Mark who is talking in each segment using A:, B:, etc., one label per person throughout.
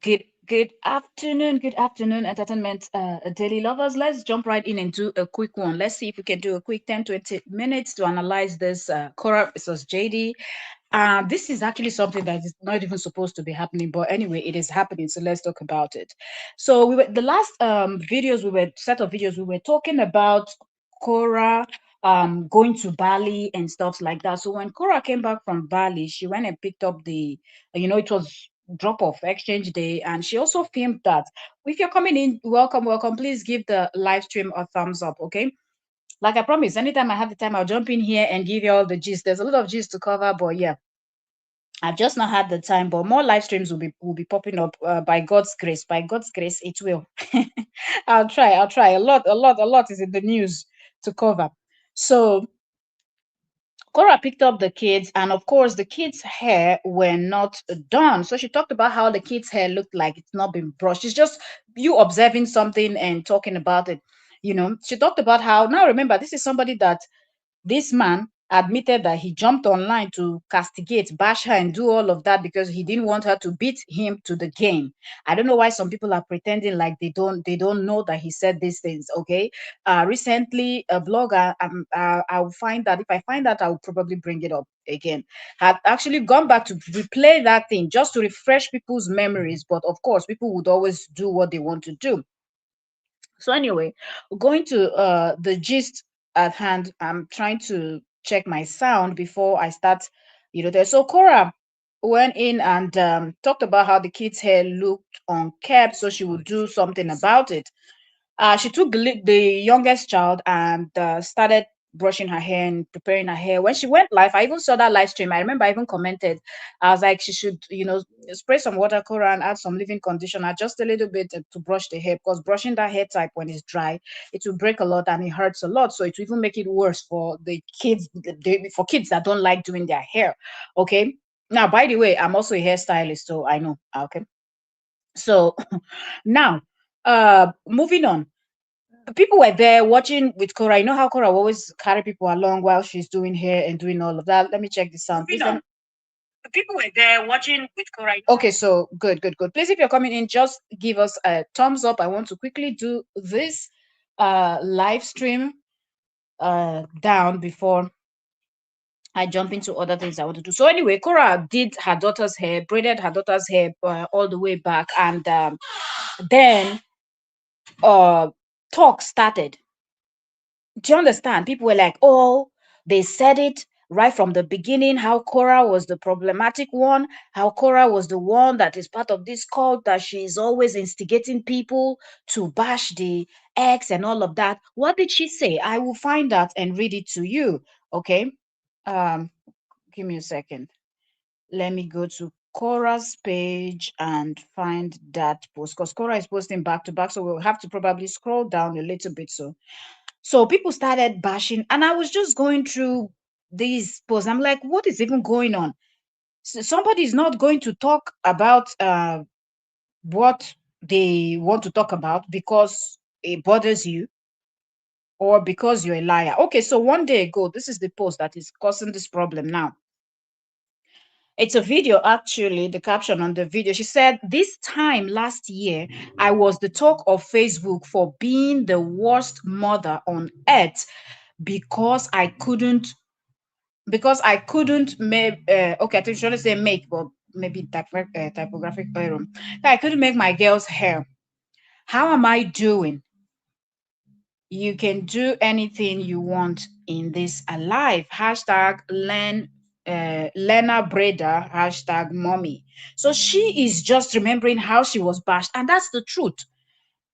A: Good afternoon, entertainment daily lovers. Let's jump right in and do a quick one. Let's see if we can do a quick 10-20 minutes to analyze this Korra versus JD. This is actually something that is not even supposed to be happening, but anyway, it is happening. So let's talk about it. So we were the last videos we were set of videos we were talking about Korra going to Bali and stuff like that. So when Korra came back from Bali, she went and picked up it was drop off exchange day, and she also filmed that. If you're coming in, welcome. Please give the live stream a thumbs up, okay? Like I promised, anytime I have the time, I'll jump in here and give you all the gist. There's a lot of gist to cover, but yeah, I've just not had the time. But more live streams will be popping up by God's grace. By God's grace, it will. I'll try. I'll try. A lot is in the news to cover. So Cora picked up the kids, and of course, the kids' hair were not done. So she talked about how the kids' hair looked like it's not been brushed. It's just you observing something and talking about it. She talked about how, now remember, this is somebody that this man admitted that he jumped online to castigate, bash her, and do all of that because he didn't want her to beat him to the game. I don't know why some people are pretending like they don't know that he said these things. Okay. Recently, a blogger, I'll find that if I find that, I'll probably bring it up again. Had actually gone back to replay that thing just to refresh people's memories, but of course, people would always do what they want to do. So anyway, going to the gist at hand, I'm trying to check my sound before I start, there. So Cora went in and talked about how the kid's hair looked unkept, so she would do something about it. She took the youngest child and started brushing her hair and preparing her hair. When she went live, I even saw that live stream. I remember I even commented. I was like, she should, spray some water color and add some leave-in conditioner just a little bit to brush the hair, because brushing that hair type when it's dry, it will break a lot and it hurts a lot. So it will even make it worse for the kids, for kids that don't like doing their hair. Okay. Now, by the way, I'm also a hairstylist, so I know. Okay. So now, moving on, people were there watching with Cora. You know how Cora will always carry people along while she's doing hair and doing all of that. Let me check the sound. Please, people were there watching with Cora. Okay, so good, good, good. Please, if you're coming in, just give us a thumbs up. I want to quickly do this live stream down before I jump into other things I want to do. So anyway, Cora did her daughter's hair, braided her daughter's hair all the way back, and then uh talk started. Do you understand? People were like, oh, they said it right from the beginning, how Cora was the problematic one, how Cora was the one that is part of this cult, that she is always instigating people to bash the ex and all of that. What did she say? I will find out and read it to you. Okay. Um, Give me a second. Let me go to Cora's page and find that post, because Cora is posting back to back. So we'll have to probably scroll down a little bit. So people started bashing, and I was just going through these posts. I'm like, what is even going on? Somebody is not going to talk about what they want to talk about because it bothers you or because you're a liar. Okay, so one day ago, this is the post that is causing this problem now. It's a video, actually, the caption on the video. She said, this time last year, I was the talk of Facebook for being the worst mother on earth because I couldn't make okay, I think she want to say make, but maybe typographic error. I couldn't make my girl's hair. How am I doing? You can do anything you want in this alive. Hashtag Lena Breda, hashtag mommy. So she is just remembering how she was bashed, and that's the truth.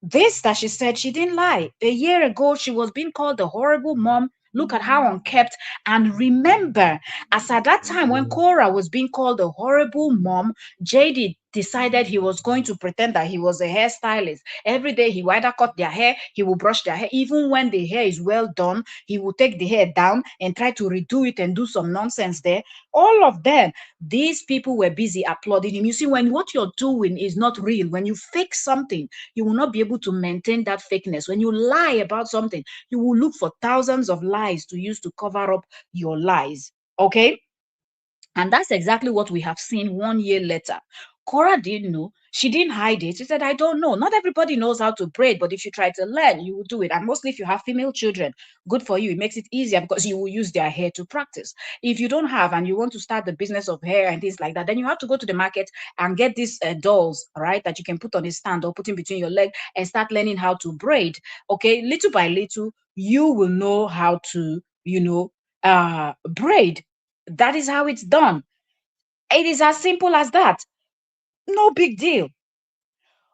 A: This that she said, she didn't lie. A year ago, she was being called a horrible mom. Look at how unkept. And remember, as at that time when Cora was being called a horrible mom, JD decided he was going to pretend that he was a hairstylist. Every day he would either cut their hair, he will brush their hair. Even when the hair is well done, he will take the hair down and try to redo it and do some nonsense there. All of them, these people were busy applauding him. You see, when what you're doing is not real, when you fake something, you will not be able to maintain that fakeness. When you lie about something, you will look for thousands of lies to use to cover up your lies. Okay? And that's exactly what we have seen 1 year later. Korra didn't know. She didn't hide it. She said, I don't know. Not everybody knows how to braid, but if you try to learn, you will do it. And mostly if you have female children, good for you. It makes it easier because you will use their hair to practice. If you don't have and you want to start the business of hair and things like that, then you have to go to the market and get these dolls, right, that you can put on a stand or put in between your leg and start learning how to braid. Okay, little by little, you will know how to, braid. That is how it's done. It is as simple as that. No big deal.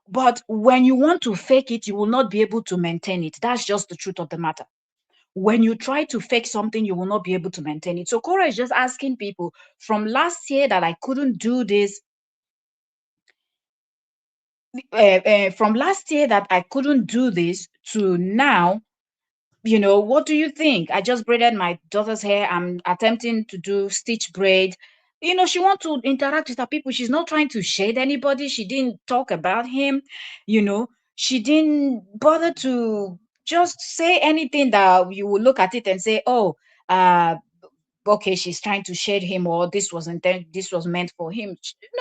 A: But when you want to fake it, you will not be able to maintain it. That's just the truth of the matter. When you try to fake something, you will not be able to maintain it. So Korra is just asking people from last year that I couldn't do this, from last year that I couldn't do this to now, what do you think? I just braided my daughter's hair. I'm attempting to do stitch braid. She wants to interact with her people. She's not trying to shade anybody. She didn't talk about him. You know, she didn't bother to just say anything that you will look at it and say, oh, uh, okay, she's trying to shade him, or this was meant for him.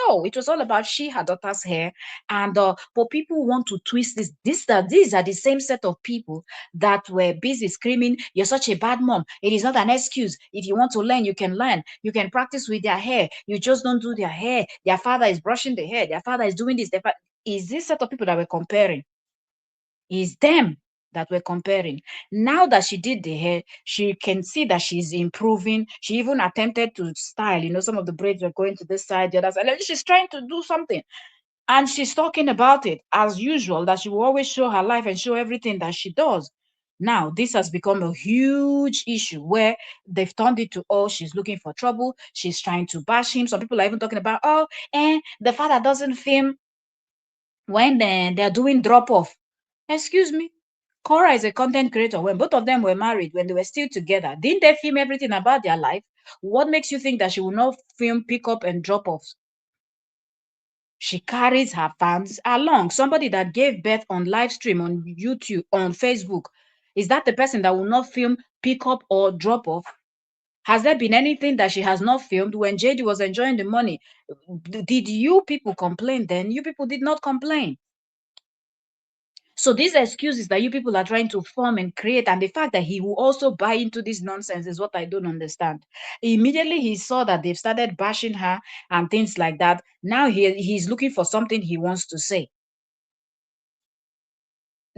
A: No, it was all about her daughter's hair. And but people want to twist this. These are the same set of people that were busy screaming, you're such a bad mom. It is not an excuse. If you want to learn, you can learn. You can practice with their hair. You just don't do their hair. Their father is brushing the hair. Their father is doing this. Is this set of people that we're comparing? Is them that we're comparing. Now that she did the hair, she can see that she's improving. She even attempted to style, some of the braids were going to this side, the other side. Like, she's trying to do something. And she's talking about it as usual, that she will always show her life and show everything that she does. Now, this has become a huge issue where they've turned it to, oh, she's looking for trouble. She's trying to bash him. Some people are even talking about, oh, the father doesn't film when they're doing drop off. Excuse me. Korra is a content creator. When both of them were married, when they were still together, didn't they film everything about their life? What makes you think that she will not film pick up and drop offs? She carries her fans along. Somebody that gave birth on live stream on YouTube, on Facebook, is that the person that will not film pick up or drop off? Has there been anything that she has not filmed when JD was enjoying the money? Did you people complain then? You people did not complain. So these excuses that you people are trying to form and create, and the fact that he will also buy into this nonsense is what I don't understand. Immediately he saw that they've started bashing her and things like that. Now he's looking for something he wants to say.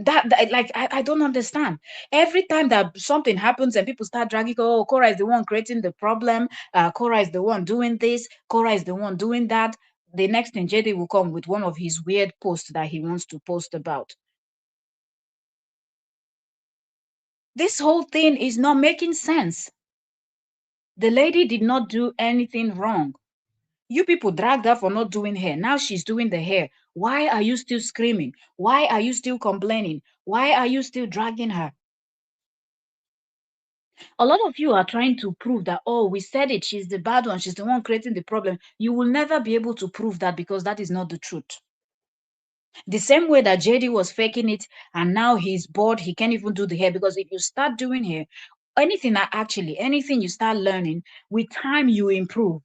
A: Like I don't understand. Every time that something happens and people start dragging, oh, Korra is the one creating the problem, Korra is the one doing this, Korra is the one doing that. The next thing, JD will come with one of his weird posts that he wants to post about. This whole thing is not making sense. The lady did not do anything wrong. You people dragged her for not doing hair. Now she's doing the hair. Why are you still screaming? Why are you still complaining? Why are you still dragging her? A lot of you are trying to prove that, oh, we said it, she's the bad one, she's the one creating the problem. You will never be able to prove that because that is not the truth. The same way that JD was faking it and now he's bored, he can't even do the hair, because if you start doing hair, anything you start learning, with time you improve.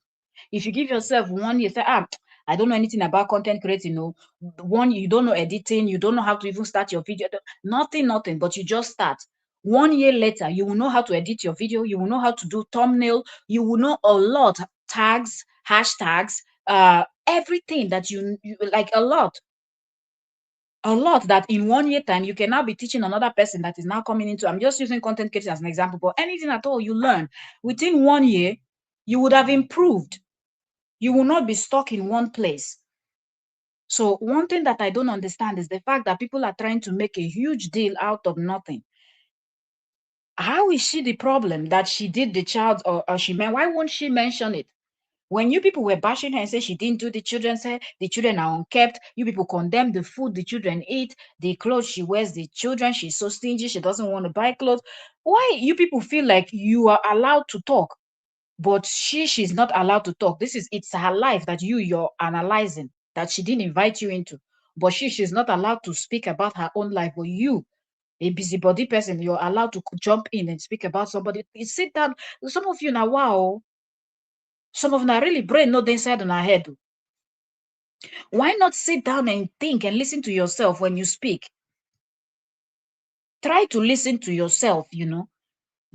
A: If you give yourself 1 year, say, I don't know anything about content creating, no. You don't know editing, you don't know how to even start your video, nothing, but you just start. 1 year later, you will know how to edit your video, you will know how to do thumbnail, you will know a lot, tags, hashtags, everything that you like, a lot that in 1 year time you can now be teaching another person that is now coming into. I'm just using content creating as an example, but anything at all you learn within 1 year, you would have improved. You will not be stuck in one place. So one thing that I don't understand is the fact that people are trying to make a huge deal out of nothing. How is she the problem that she did the child, or she meant? Why won't she mention it? When you people were bashing her and say she didn't do the children's hair, the children are unkept, you people condemn the food the children eat, the clothes she wears, the children, she's so stingy, she doesn't want to buy clothes. Why you people feel like you are allowed to talk, but she's not allowed to talk? It's her life that you're analyzing, that she didn't invite you into. But she's not allowed to speak about her own life. But you, a busybody person, you're allowed to jump in and speak about somebody. You sit down. Some of you now, wow, some of them are really brain not inside on our head. Why not sit down and think and listen to yourself when you speak? Try to listen to yourself, you know.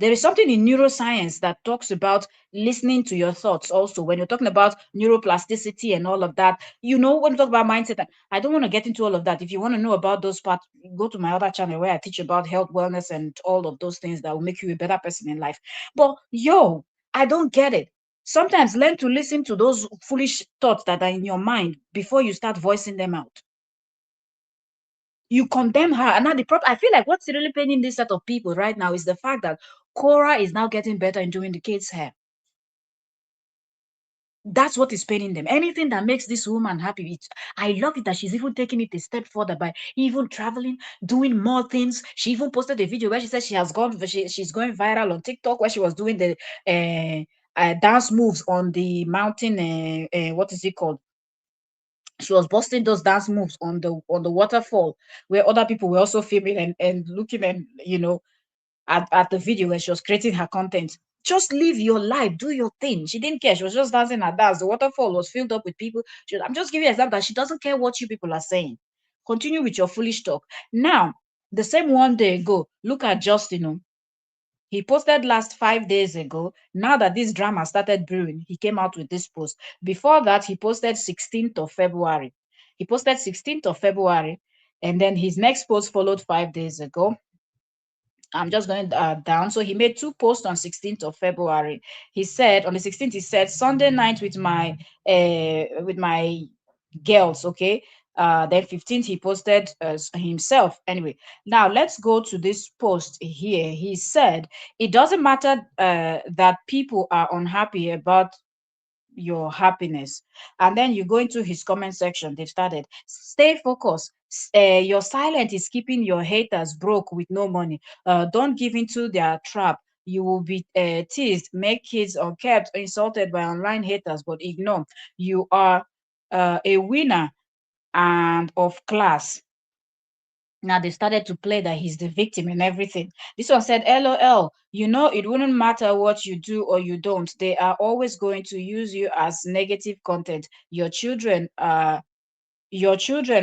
A: There is something in neuroscience that talks about listening to your thoughts also. When you're talking about neuroplasticity and all of that, you know, when you talk about mindset, I don't want to get into all of that. If you want to know about those parts, go to my other channel where I teach about health, wellness, and all of those things that will make you a better person in life. But yo, I don't get it. Sometimes learn to listen to those foolish thoughts that are in your mind before you start voicing them out. You condemn her. And now the problem, I feel like what's really paining this set of people right now is the fact that Korra is now getting better in doing the kids' hair. That's what is paining them. Anything that makes this woman happy. I love it that she's even taking it a step further by even traveling, doing more things. She even posted a video where she said she's going viral on TikTok where she was doing the dance moves on the mountain. What is it called? She was busting those dance moves on the waterfall where other people were also filming and looking and at the video when she was creating her content. Just live your life, do your thing. She didn't care. She was just dancing her dance. The waterfall was filled up with people. I'm just giving you an example that she doesn't care what you people are saying. Continue with your foolish talk. Now, the same one day ago, look at Justin. He posted last 5 days ago. Now that this drama started brewing, he came out with this post. Before that, he posted 16th of February. He posted 16th of February, and then his next post followed 5 days ago. I'm just going down. So he made two posts on 16th of February. He said on the 16th, he said Sunday night with my girls. Okay. Then 15th he posted himself. Anyway, now let's go to this post here. He said it doesn't matter that people are unhappy about your happiness. And then you go into his comment section. They've started. Stay focused. Your silence is keeping your haters broke with no money. Don't give into their trap. You will be teased, make kids unkept, insulted by online haters, but ignore. You are a winner and of class. Now they started to play that he's the victim and everything. This one said, LOL, you know, it wouldn't matter what you do or you don't. They are always going to use you as negative content. Your children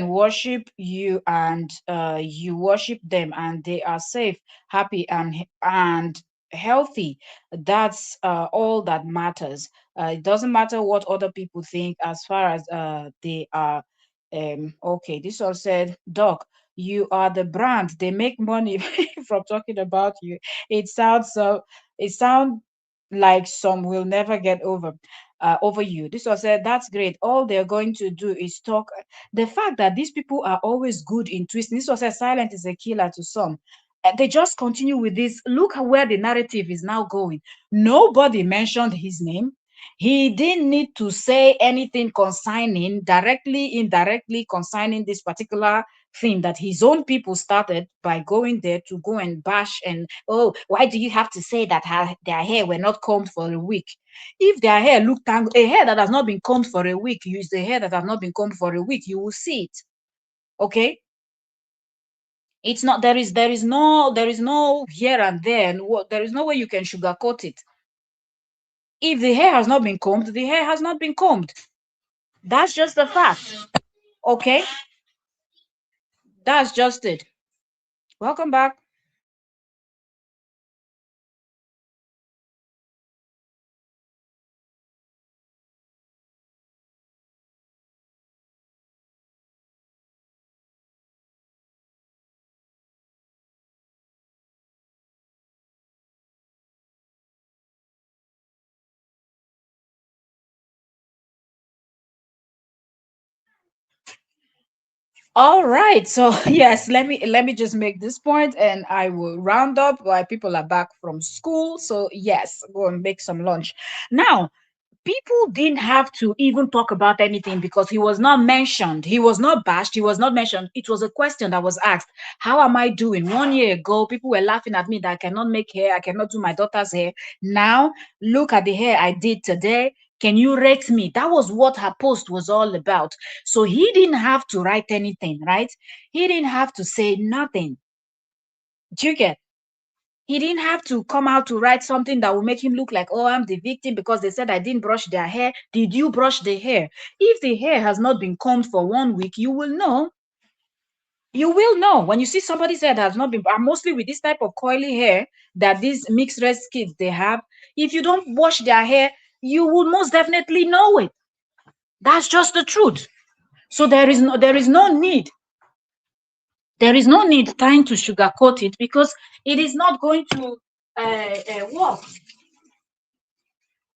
A: worship you and you worship them and they are safe, happy and healthy. That's all that matters. It doesn't matter what other people think as far as they are okay. This one said, Doc, you are the brand. They make money from talking about you. It sounds so it sounds like some will never get over you. This one said, that's great. All they're going to do is talk. The fact that these people are always good in twisting. This was said, silent is a killer to some. They just continue with this. Look at where the narrative is now going. Nobody mentioned his name. He didn't need to say anything concerning, directly, indirectly concerning this particular thing that his own people started by going there to go and bash and, oh, why do you have to say that their hair were not combed for a week? If their hair looked tangled, a hair that has not been combed for a week, use the hair that has not been combed for a week, you will see it. Okay? It's not there is no here and there. There is no way you can sugarcoat it. If the hair has not been combed, the hair has not been combed. That's just the fact. Okay? That's just it. Welcome back. All right. So yes, let me just make this point and I will round up while people are back from school. So yes, go and make some lunch. Now, people didn't have to even talk about anything because he was not mentioned. He was not bashed. He was not mentioned. It was a question that was asked. How am I doing? 1 year ago, people were laughing at me that I cannot make hair. I cannot do my daughter's hair. Now, look at the hair I did today. Can you rate me? That was what her post was all about. So he didn't have to write anything, right? He didn't have to say nothing. Do you get? He didn't have to come out to write something that will make him look like, oh, I'm the victim because they said I didn't brush their hair. Did you brush the hair? If the hair has not been combed for 1 week, you will know. You will know when you see somebody's hair that has not been, mostly with this type of coily hair that these mixed race kids they have. If you don't wash their hair, you will most definitely know it. That's just the truth. So there is no need. There is no need trying to sugarcoat it because it is not going to work.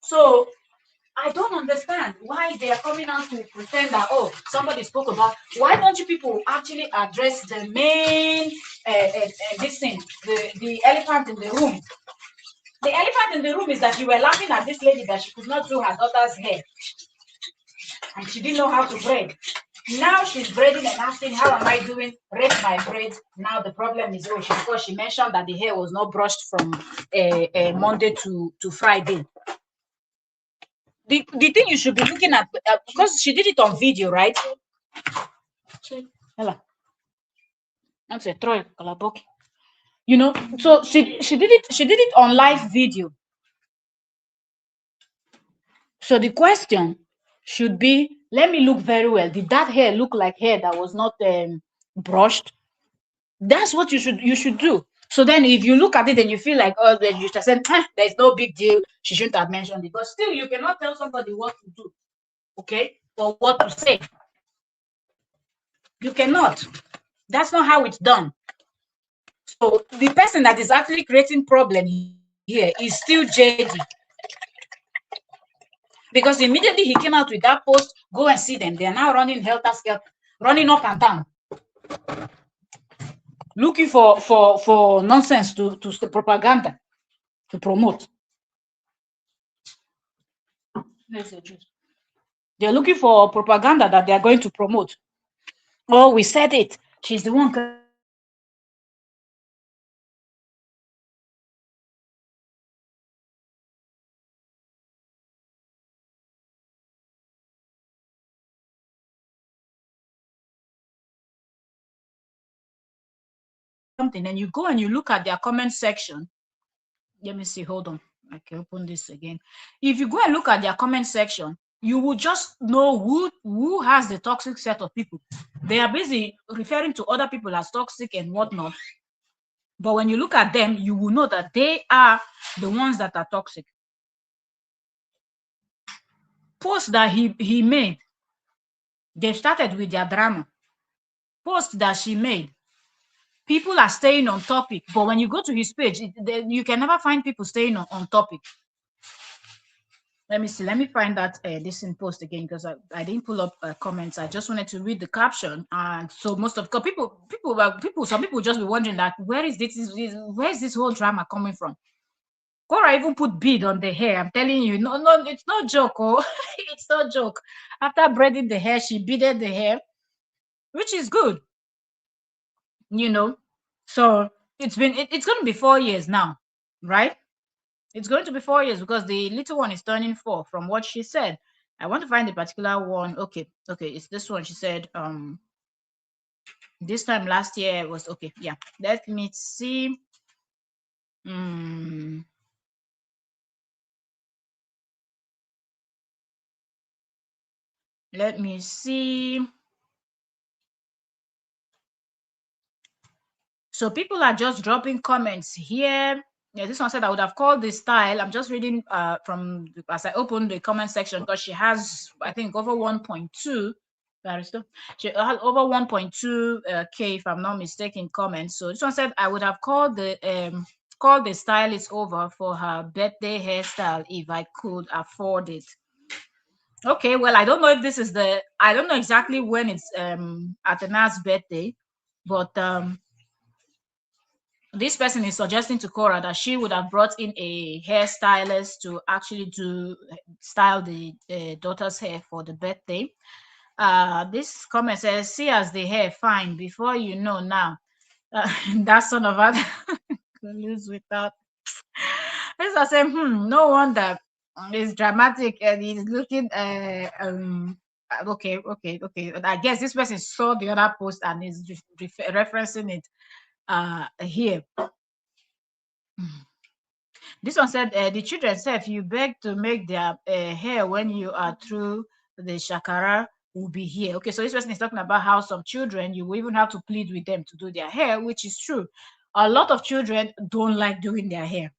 A: So I don't understand why they are coming out to pretend that, oh, somebody spoke about. Why don't you people actually address the main this thing, the elephant in the room? The elephant in the room is that you were laughing at this lady that she could not do her daughter's hair and she didn't know how to braid. Now she's braiding and asking, how am I doing? Rate my braids. Now the problem is, oh, because she mentioned that the hair was not brushed from Monday to Friday. The thing you should be looking at, because she did it on video, right? That's a Troy Kalaboki. You know, so she did it on live video. So the question should be, let me look very well. Did that hair look like hair that was not brushed? That's what you should do. So then if you look at it and you feel like, oh, then you just said, there's no big deal, she shouldn't have mentioned it. But still, you cannot tell somebody what to do, okay, or what to say. You cannot. That's not how it's done. So the person that is actually creating problem here is still JD. Because immediately he came out with that post, go and see them. They are now running helter-skelter, running up and down, looking for nonsense to propaganda to promote. They're looking for propaganda that they are going to promote. Oh, we said it. She's the one something, and you go and you look at their comment section. Let me see, hold on, I can open this again. If you go and look at their comment section, you will just know who has the toxic set of people. They are busy referring to other people as toxic and whatnot, but when you look at them, you will know that they are the ones that are toxic. Post that he made, they started with their drama. Post that she made, people are staying on topic, but when you go to his page, you can never find people staying on topic. Let me see. Let me find that this in post again because I didn't pull up comments. I just wanted to read the caption, and so most of some people just be wondering that where is this whole drama coming from? Korra even put bead on the hair. I'm telling you, no, it's no joke. Oh, it's no joke. After braiding the hair, she beaded the hair, which is good. You know, so it's going to be 4 years now, right? It's going to be 4 years because the little one is turning 4 from what she said. I want to find the particular one. Okay, it's this one. She said, this time last year was okay. Yeah, let me see. Let me see. So people are just dropping comments here. Yeah, this one said I would have called this style. I'm just reading from as I opened the comment section because she has, I think, over 1.2. She had over 1.2 K, if I'm not mistaken, comments. So this one said I would have called the stylist over for her birthday hairstyle if I could afford it. Okay, well, I don't know if this is I don't know exactly when it's Athena's birthday, but this person is suggesting to Korra that she would have brought in a hairstylist to actually style the daughter's hair for the birthday. This comment says, see as the hair fine before you know now. That son of a lose without. This I say, no wonder it's dramatic and he's looking okay. I guess this person saw the other post and is referencing it here. This one said, the children said, if you beg to make their hair when you are through the shakara, will be here. Okay, so this person is talking about how some children, you will even have to plead with them to do their hair, which is true. A lot of children don't like doing their hair.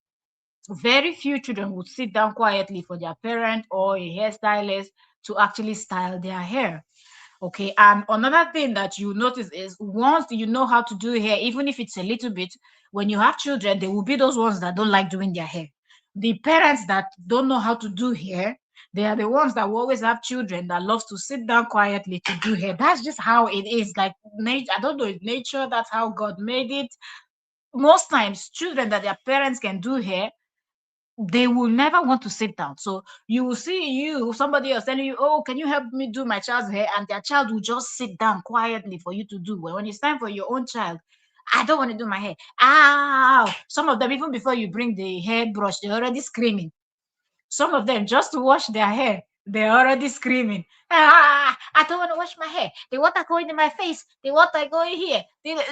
A: Very few children would sit down quietly for their parent or a hairstylist to actually style their hair. Okay, and another thing that you notice is once you know how to do hair, even if it's a little bit, when you have children, they will be those ones that don't like doing their hair. The parents that don't know how to do hair, they are the ones that will always have children that loves to sit down quietly to do hair. That's just how it is. Like nature, I don't know, it's nature. That's how God made it. Most times, children that their parents can do hair, they will never want to sit down. So you will see somebody else telling you, oh, can you help me do my child's hair? And their child will just sit down quietly for you to do. Well, when it's time for your own child, I don't want to do my hair. Ow! Some of them, even before you bring the hairbrush, they're already screaming. Some of them, just to wash their hair, they're already screaming. I don't want to wash my hair. The water going in my face. The water going here. Like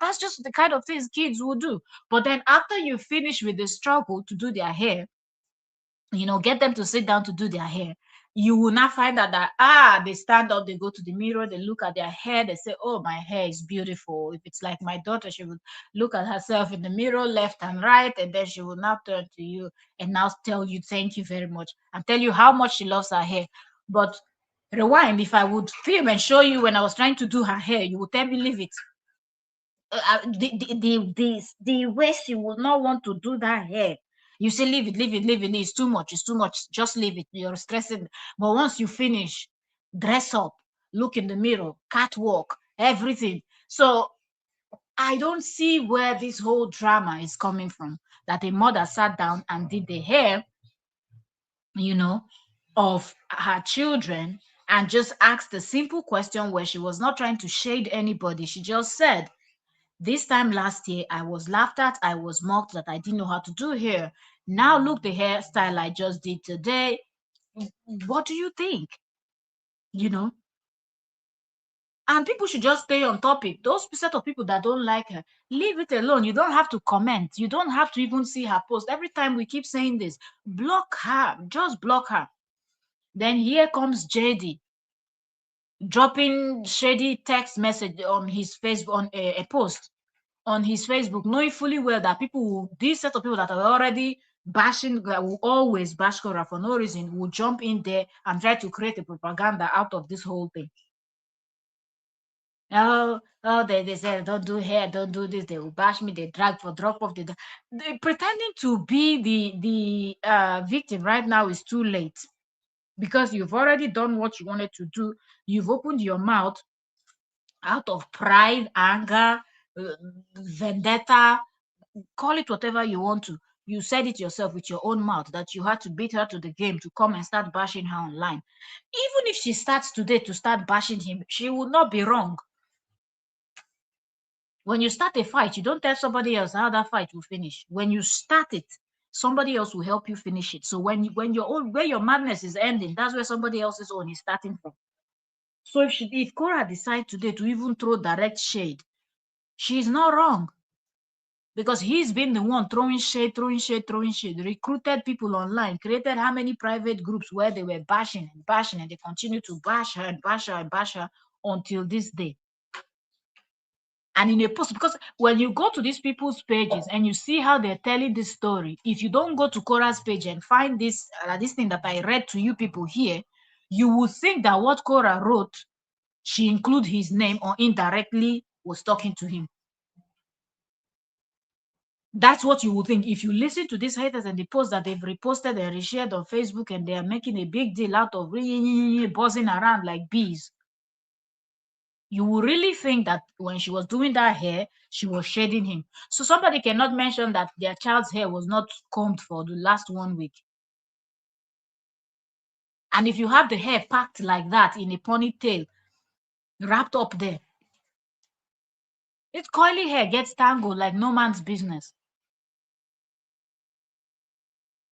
A: that's just the kind of things kids will do. But then after you finish with the struggle to do their hair, get them to sit down to do their hair, you will not find out that they stand up, they go to the mirror, they look at their hair, they say, oh, my hair is beautiful. If it's like my daughter, she would look at herself in the mirror left and right, and then she will now turn to you and now tell you thank you very much and tell you how much she loves her hair. But rewind, if I would film and show you when I was trying to do her hair, you would tell me leave it. The way she would not want to do that hair. You say leave it, leave it, leave it. It's too much. It's too much. Just leave it. You're stressing. But once you finish, dress up, look in the mirror, catwalk, everything. So I don't see where this whole drama is coming from. That a mother sat down and did the hair, you know, of her children and just asked a simple question where she was not trying to shade anybody. She just said, this time last year, I was laughed at, I was mocked that I didn't know how to do hair. Now look the hairstyle I just did today. What do you think? You know? And people should just stay on topic. Those set of people that don't like her, leave it alone. You don't have to comment. You don't have to even see her post. Every time we keep saying this, block her. Just block her. Then here comes JD dropping shady text message on his Facebook on a post on his Facebook, knowing fully well that this set of people that are already bashing, that will always bash Korra for no reason, will jump in there and try to create a propaganda out of this whole thing. They said, don't do hair, don't do this. They will bash me. They drag for drop off. They pretending to be the victim right now is too late because you've already done what you wanted to do. You've opened your mouth out of pride, anger, vendetta, call it whatever you want to. You said it yourself with your own mouth that you had to beat her to the game to come and start bashing her online. Even if she starts today to start bashing him, she would not be wrong. When you start a fight, you don't tell somebody else how that fight will finish. When you start it, somebody else will help you finish it. So when where your madness is ending, that's where somebody else's own is starting from. So if Korra decides today to even throw direct shade, she's not wrong. Because he's been the one throwing shade, recruited people online, created how many private groups where they were bashing and bashing, and they continue to bash her and bash her and bash her until this day. And in a post, because when you go to these people's pages and you see how they're telling this story, if you don't go to Korra's page and find this thing that I read to you people here, you would think that what Korra wrote, she include his name or indirectly was talking to him. That's what you would think if you listen to these haters and the posts that they've reposted and reshared on Facebook, and they are making a big deal out of buzzing around like bees. You will really think that when she was doing that hair, she was shading him. So somebody cannot mention that their child's hair was not combed for the last 1 week. And if you have the hair packed like that in a ponytail, wrapped up there, its coily hair gets tangled like no man's business.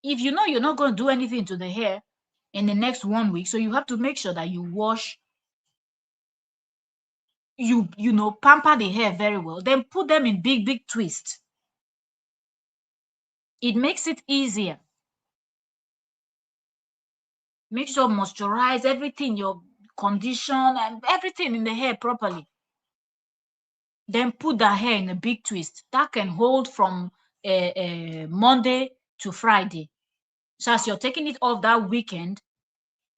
A: If you know you're not going to do anything to the hair in the next 1 week, so you have to make sure that you wash, pamper the hair very well, then put them in big twists. It makes it easier. Make sure moisturize everything, your condition and everything in the hair properly. Then put the hair in a big twist that can hold from Monday to Friday. So as you're taking it off that weekend,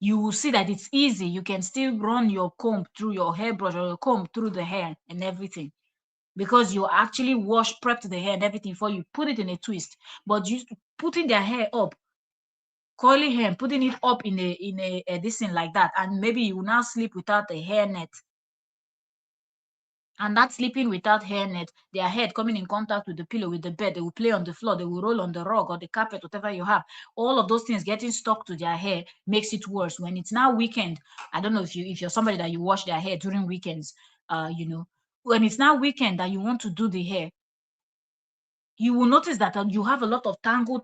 A: you will see that it's easy. You can still run your comb through your hairbrush or your comb through the hair and everything, because you actually prepped the hair and everything before you put it in a twist. But you putting their hair up, curly hair, putting it up in a this thing like that, and maybe you will now sleep without a hair net. And that sleeping without hair net, their head coming in contact with the pillow, with the bed, they will play on the floor, they will roll on the rug or the carpet, whatever you have. All of those things getting stuck to their hair makes it worse. When it's now weekend, I don't know if you're somebody that you wash their hair during weekends, when it's now weekend that you want to do the hair, you will notice that you have a lot of tangle.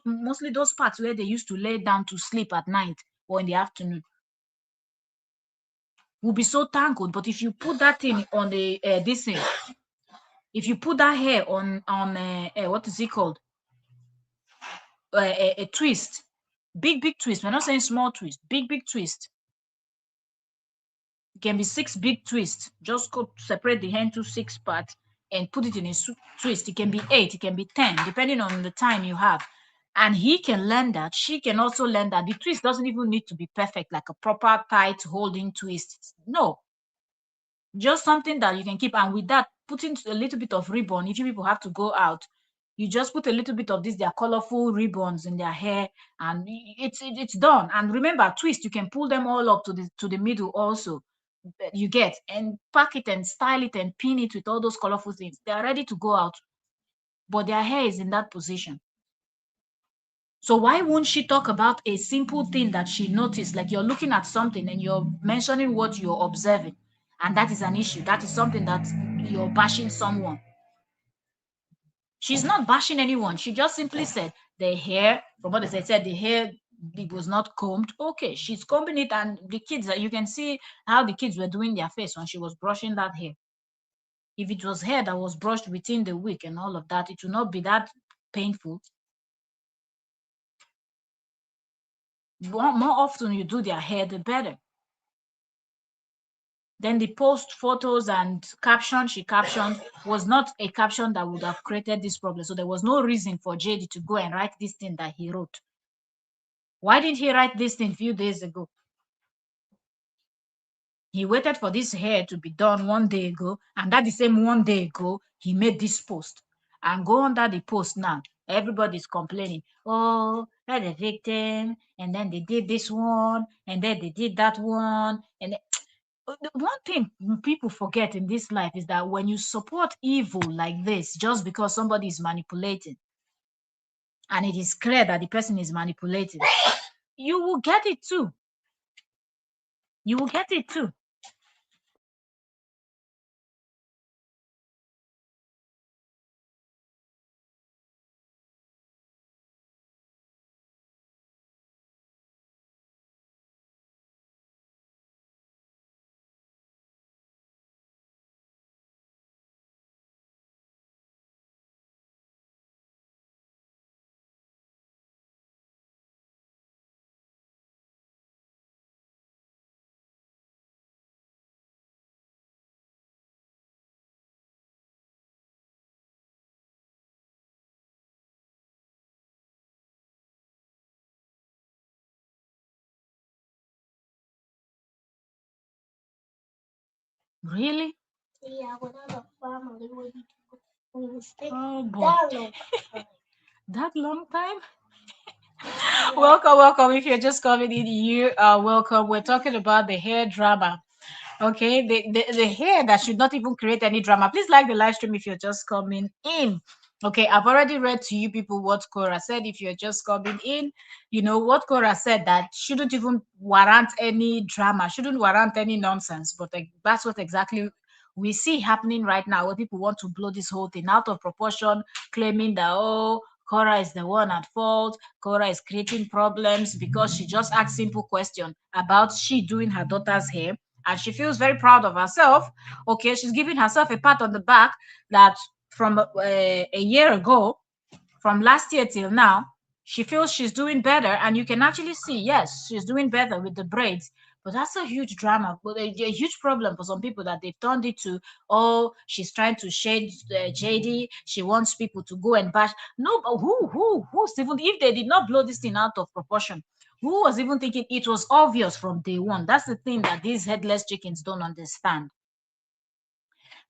A: Mostly those parts where they used to lay down to sleep at night or in the afternoon will be so tangled. But if you put that thing on the this thing, if you put that hair on what is it called, a twist, big twist. We're not saying small twist, big twist. It can be 6 big twists. Just go separate the hair into 6 parts and put it in a twist. It can be 8, it can be 10, depending on the time you have. And he can learn that. She can also learn that. The twist doesn't even need to be perfect, like a proper tight holding twist. No, just something that you can keep. And with that, putting a little bit of ribbon, if you people have to go out, you just put a little bit of this, their colorful ribbons in their hair, and it's done. And remember, twist, you can pull them all up to the middle also. You get, and pack it and style it and pin it with all those colorful things. They are ready to go out, but their hair is in that position. So why won't she talk about a simple thing that she noticed? Like, you're looking at something and you're mentioning what you're observing, and that is an issue. That is something that you're bashing someone. She's not bashing anyone. She just simply said the hair, from what they said, the hair, it was not combed. Okay, she's combing it, and the kids, you can see how the kids were doing their face when she was brushing that hair. If it was hair that was brushed within the week and all of that, it would not be that painful. More often you do their hair, the better. Then the post photos and caption she captioned was not a caption that would have created this problem. So there was no reason for JD to go and write this thing that he wrote. Why didn't he write this thing a few days ago? He waited for this hair to be done 1 day ago, and that the same 1 day ago, he made this post. And go under the post now. Everybody's complaining. Oh, they're the victim, and then they did this one, and then they did that one. And the one thing people forget in this life is that when you support evil like this, just because somebody is manipulating, and it is clear that the person is manipulating, you will get it too. You will get it too. Really? Yeah, without a family, we would stay oh boy. That long time. That long time? Yeah. Welcome. If you're just coming in, you are welcome. We're talking about the hair drama. Okay, the hair that should not even create any drama. Please like the live stream if you're just coming in. Okay, I've already read to you people what Korra said. If you're just coming in, you know what Korra said, that shouldn't even warrant any drama, shouldn't warrant any nonsense. But that's what exactly we see happening right now, where people want to blow this whole thing out of proportion, claiming that, oh, Korra is the one at fault. Korra is creating problems because she just asked simple question about she doing her daughter's hair, and she feels very proud of herself. Okay, she's giving herself a pat on the back that from a year ago, from last year till now, she feels she's doing better, and you can actually see, yes, she's doing better with the braids. But that's a huge drama, but a huge problem for some people, that they've turned it to, oh, she's trying to shade JD. She wants people to go and bash. No, but who's even, if they did not blow this thing out of proportion, who was even thinking? It was obvious from day one. That's the thing that these headless chickens don't understand.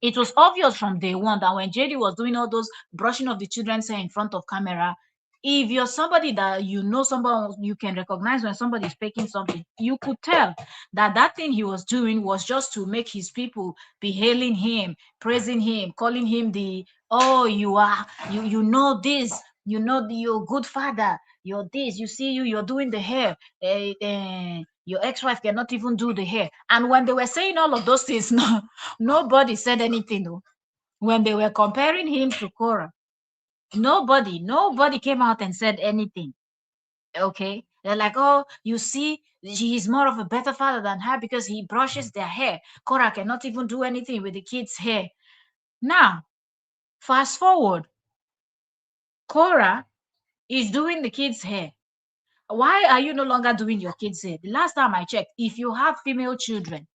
A: It was obvious from day one that when JD was doing all those brushing of the children's hair in front of camera, if you're somebody that you know, somebody you can recognize when somebody is faking something, you could tell that that thing he was doing was just to make his people be hailing him, praising him, calling him the, oh, you are, you know this, you know, you're a good father, you're this, you see, you're doing the hair, your ex-wife cannot even do the hair. And when they were saying all of those things, no, nobody said anything though. When they were comparing him to Korra, nobody came out and said anything. Okay, they're like, oh, you see, he's more of a better father than her because he brushes their hair. Korra cannot even do anything with the kids' hair. Now, fast forward, Korra is doing the kids' hair. Why are you no longer doing your kids' hair? The last time I checked, if you have female children,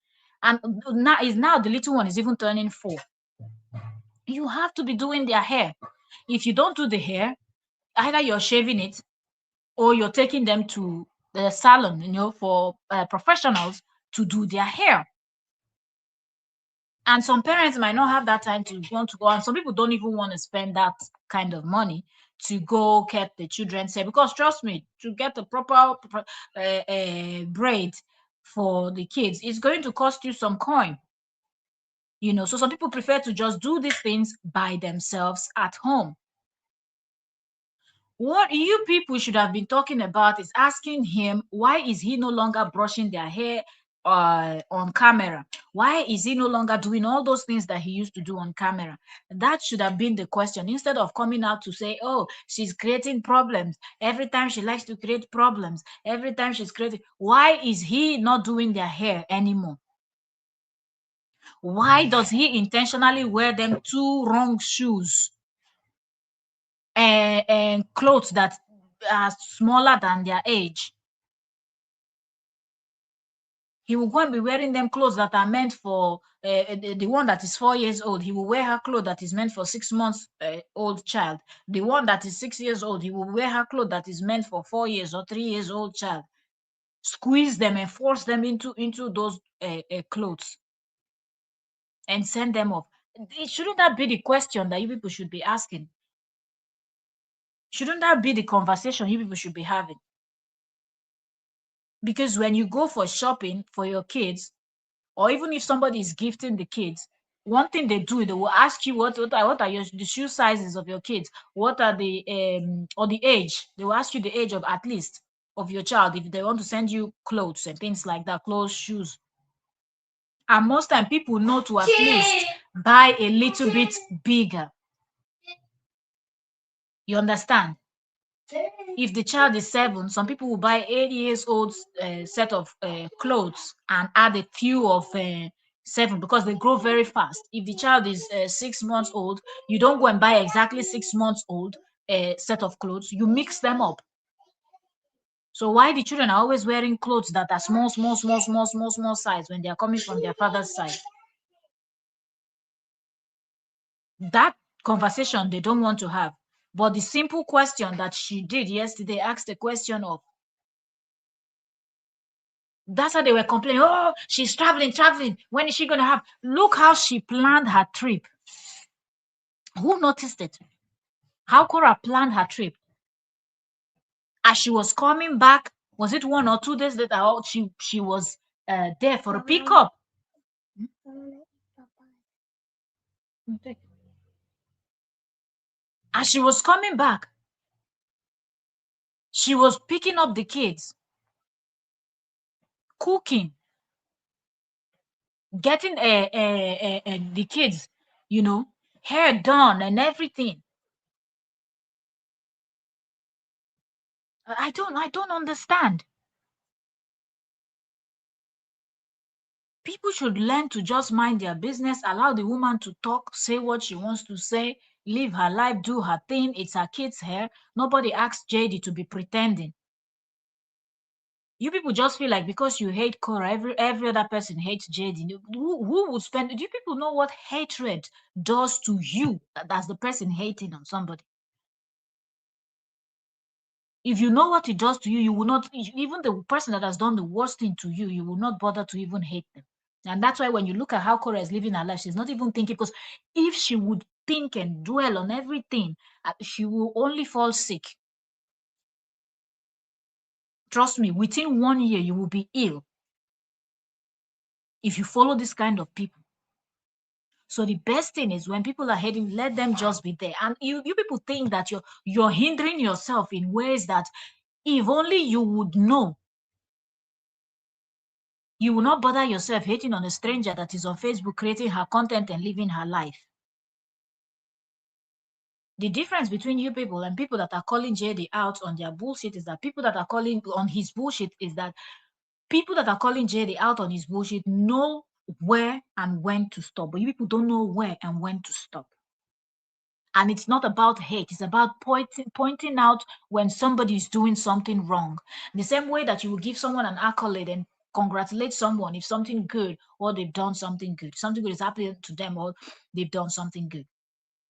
A: and now the little one is even turning 4, you have to be doing their hair. If you don't do the hair, either you're shaving it or you're taking them to the salon, for professionals to do their hair. And some parents might not have that time to want to go, and some people don't even want to spend that kind of money to go cut the children's hair, because trust me, to get a proper braid for the kids, it's going to cost you some coin. So some people prefer to just do these things by themselves at home. What you people should have been talking about is asking him, why is he no longer brushing their hair on camera? Why is he no longer doing all those things that he used to do on camera? That should have been the question, instead of coming out to say, oh, she's creating problems. Every time she likes to create problems. Every time she's creating. Why is he not doing their hair anymore? Why does he intentionally wear them two wrong shoes and clothes that are smaller than their age? He will go and be wearing them clothes that are meant for the one that is 4 years old. He will wear her clothes that is meant for 6 months old child. The one that is 6 years old, he will wear her clothes that is meant for 4 years or 3 years old child. Squeeze them and force them into those clothes and send them off. Shouldn't that be the question that you people should be asking? Shouldn't that be the conversation you people should be having? Because when you go for shopping for your kids, or even if somebody is gifting the kids, one thing they do, they will ask you what are the shoe sizes of your kids, what are the or the age. They will ask you the age of, at least, of your child, if they want to send you clothes and things like that, clothes, shoes. And most time people know to at least buy a little bit bigger. You understand? If the child is 7, some people will buy 8 years old set of clothes and add a few of 7, because they grow very fast. If the child is 6 months old, you don't go and buy exactly 6 months old set of clothes. You mix them up. So why the children are always wearing clothes that are small size when they are coming from their father's side? That conversation they don't want to have. But the simple question that she did yesterday asked the question of, that's how they were complaining. Oh, she's traveling. When is she going to have? Look how she planned her trip. Who noticed it? How Korra planned her trip. As she was coming back, was it 1 or 2 days later? She was there for a pickup. As she was coming back, she was picking up the kids, cooking, getting the kids, hair done and everything. I don't understand. People should learn to just mind their business, allow the woman to talk, say what she wants to say. live her life, do her thing. It's her kid's hair. Nobody asked JD to be pretending. You people just feel like because you hate Korra, every other person hates JD. Who would spend? Do you people know what hatred does to you? That's the person hating on somebody. If you know what it does to you, you will not, even the person that has done the worst thing to you, you will not bother to even hate them. And that's why when you look at how Korra is living her life, she's not even thinking, because if she would think and dwell on everything, she will only fall sick. Trust me, within 1 year, you will be ill if you follow this kind of people. So the best thing is when people are hating, let them just be there. And you people think that you're hindering yourself in ways that if only you would know, you will not bother yourself hating on a stranger that is on Facebook creating her content and living her life. The difference between you people and people that are calling JD out on their bullshit is that people that are calling on his bullshit is that people that are calling JD out on his bullshit know where and when to stop, but you people don't know where and when to stop. And it's not about hate, it's about pointing out when somebody is doing something wrong. The same way that you will give someone an accolade and congratulate someone if something good or they've done something good, something good is happening to them or they've done something good.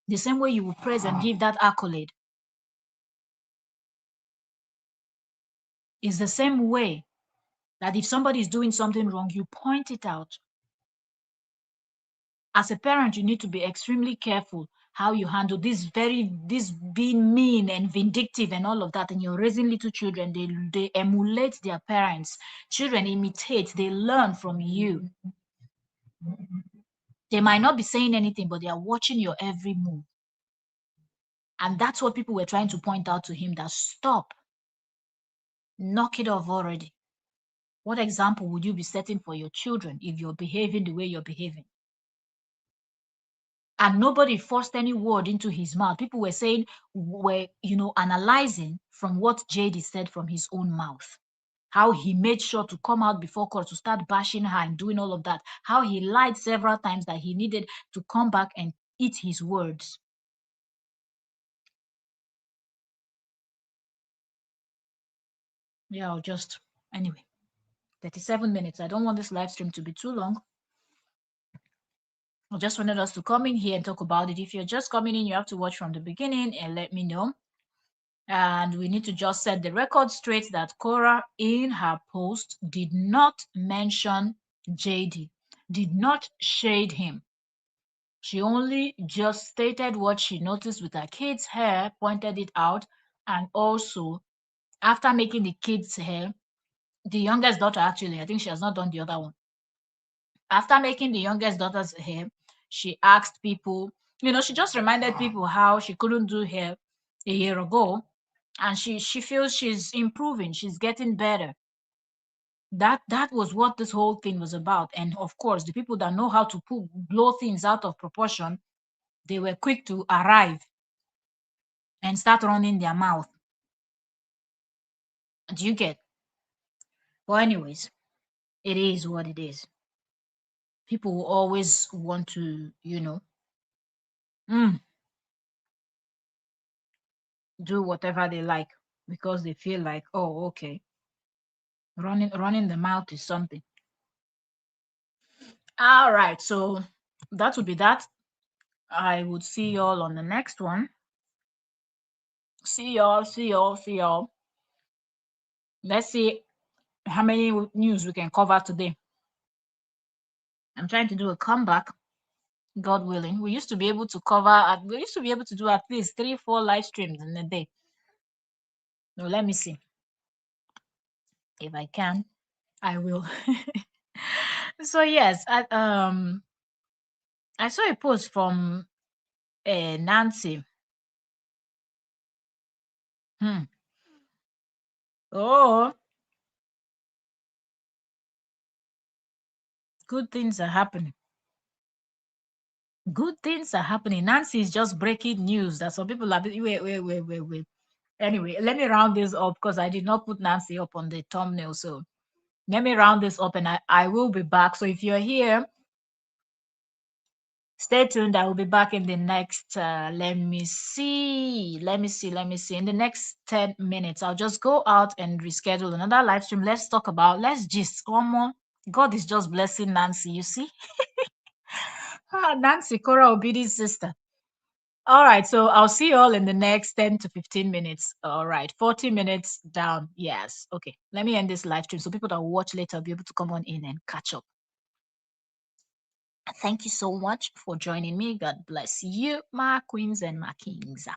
A: The same way you will praise and give that accolade is the same way that if somebody is doing something wrong, you point it out. As a parent, you need to be extremely careful how you handle this being mean and vindictive and all of that. And you're raising little children, they emulate their parents. Children imitate, they learn from you. They might not be saying anything, but they are watching your every move. And that's what people were trying to point out to him, that stop, knock it off already. What example would you be setting for your children if you're behaving the way you're behaving? And nobody forced any word into his mouth. People were saying, were, analyzing from what JD said from his own mouth. How he made sure to come out before court to start bashing her and doing all of that. How he lied several times that he needed to come back and eat his words. Yeah, anyway, 37 minutes. I don't want this live stream to be too long. I just wanted us to come in here and talk about it. If you're just coming in, you have to watch from the beginning and let me know. And we need to just set the record straight that Korra in her post did not mention JD, did not shade him. She only just stated what she noticed with her kids' hair, pointed it out, and also after making the kids' hair, the youngest daughter actually, I think she has not done the other one. After making the youngest daughter's hair, she asked people, she just reminded people how she couldn't do hair a year ago, and she feels she's improving, she's getting better. That was what this whole thing was about. And of course, the people that know how to blow things out of proportion, they were quick to arrive and start running their mouth. Do you get? Well, anyways, it is what it is. People will always want to, do whatever they like because they feel like, oh, okay, running the mouth is something. All right, so that would be that. I would see y'all on the next one. See y'all. Let's see how many news we can cover today. I'm trying to do a comeback, God willing. We used to be able to do at least 3-4 live streams in a day. So let me see. If I can, I will. So yes, I saw a post from Nancy. Oh, good things are happening. Good things are happening. Nancy is just breaking news that some people are. Wait. Anyway, let me round this up because I did not put Nancy up on the thumbnail. So let me round this up and I will be back. So if you're here, Stay tuned. I will be back in the next, let me see. In the next 10 minutes, I'll just go out and reschedule another live stream. Let's gist. One God is just blessing Nancy, you see? Nancy, Kora Obidi's sister. All right, so I'll see you all in the next 10 to 15 minutes. All right, 40 minutes down. Yes. Okay, let me end this live stream so people that watch later will be able to come on in and catch up. Thank you so much for joining me. God bless you, my queens and my kings.